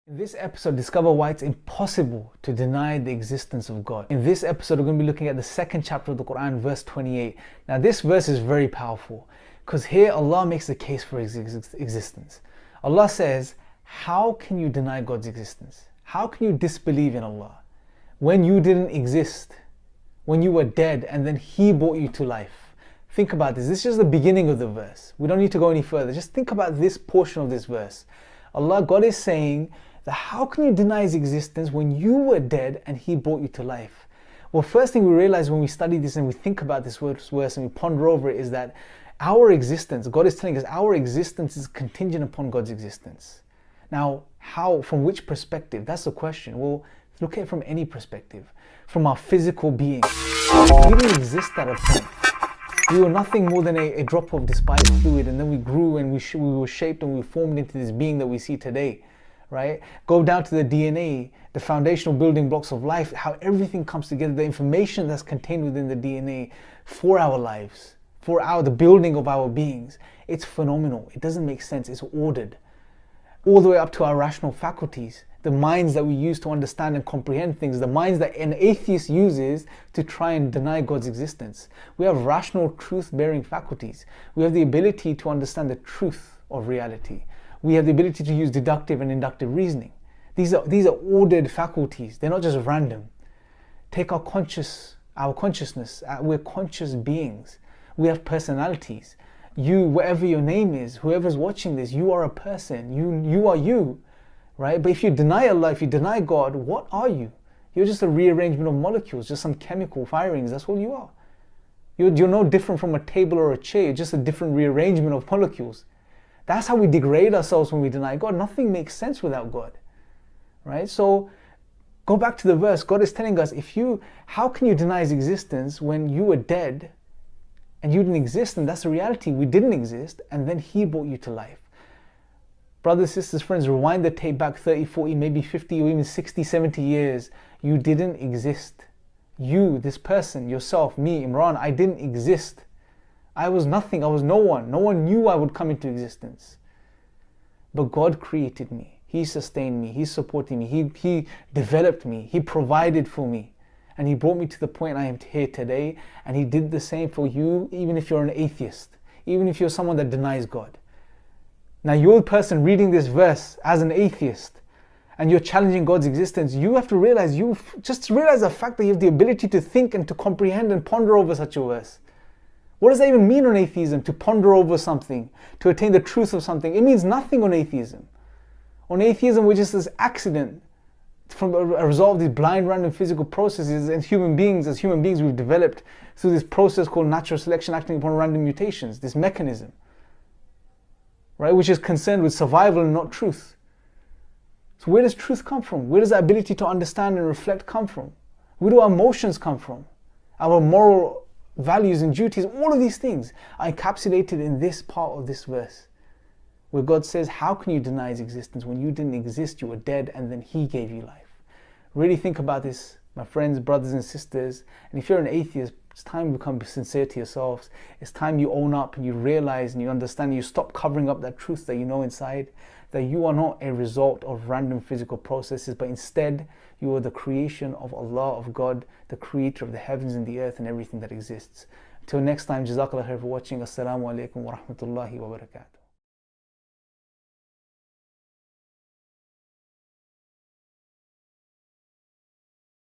In this episode, discover why it's impossible to deny the existence of God. In this episode, we're going to be looking at the second chapter of the Quran, verse 28. Now, this verse is very powerful because here Allah makes the case for His existence. Allah says, how can you deny God's existence? How can you disbelieve in Allah when you didn't exist, when you were dead and then He brought you to life? Think about this. This is just the beginning of the verse. We don't need to go any further. Just think about this portion of this verse. God is saying, how can you deny His existence when you were dead and He brought you to life? Well, first thing we realize when we study this and we think about this verse and we ponder over it is that our existence, God is telling us our existence is contingent upon God's existence. Now, how, from which perspective? That's the question. Well, look at it from any perspective. From our physical being. We didn't exist at a point. We were nothing more than a drop of despised fluid, and then we grew and we were shaped and we formed into this being that we see today. Right? Go down to the DNA, the foundational building blocks of life, how everything comes together, the information that's contained within the DNA for our lives, the building of our beings. It's phenomenal. It doesn't make sense. It's ordered. All the way up to our rational faculties, the minds that we use to understand and comprehend things, the minds that an atheist uses to try and deny God's existence. We have rational, truth-bearing faculties. We have the ability to understand the truth of reality. We have the ability to use deductive and inductive reasoning. These are ordered faculties. They're not just random. Take our consciousness. We're conscious beings. We have personalities. You, whatever your name is, whoever's watching this, you are a person. You are you, right? But if you deny Allah, if you deny God, what are you? You're just a rearrangement of molecules, just some chemical firings. That's all you are. You're no different from a table or a chair. You're just a different rearrangement of molecules. That's how we degrade ourselves when we deny God. Nothing makes sense without God, right? So go back to the verse. God is telling us, how can you deny His existence when you were dead and you didn't exist? And that's the reality. We didn't exist, and then He brought you to life. Brothers, sisters, friends, rewind the tape back 30, 40, maybe 50 or even 60, 70 years. You didn't exist. You, this person, yourself, me, Imran, I didn't exist. I was nothing. I was no one. No one knew I would come into existence. But God created me. He sustained me. He supported me. He developed me. He provided for me. And He brought me to the point I am here today. And He did the same for you, even if you're an atheist. Even if you're someone that denies God. Now, you're the person reading this verse as an atheist. And you're challenging God's existence. You have to realize, the fact that you have the ability to think and to comprehend and ponder over such a verse. What does that even mean on atheism? To ponder over something, to attain the truth of something. It means nothing on atheism. On atheism, we're just this accident from a result of these blind, random physical processes. And as human beings, we've developed through this process called natural selection acting upon random mutations, this mechanism, right, which is concerned with survival and not truth. So where does truth come from? Where does that ability to understand and reflect come from? Where do our emotions come from? Our moral values and duties, all of these things are encapsulated in this part of this verse, where God says, how can you deny His existence when you didn't exist? You were dead and then He gave you life. Really think about this, my friends, brothers and sisters. And if you're an atheist, it's time you become sincere to yourselves. It's time you own up and you realize and you understand, you stop covering up that truth that you know inside, that you are not a result of random physical processes, but instead you are the creation of Allah, of God, the creator of the heavens and the earth and everything that exists. Until next time, Jazakallah khair for watching. Assalamu alaikum wa rahmatullahi wa barakatuh.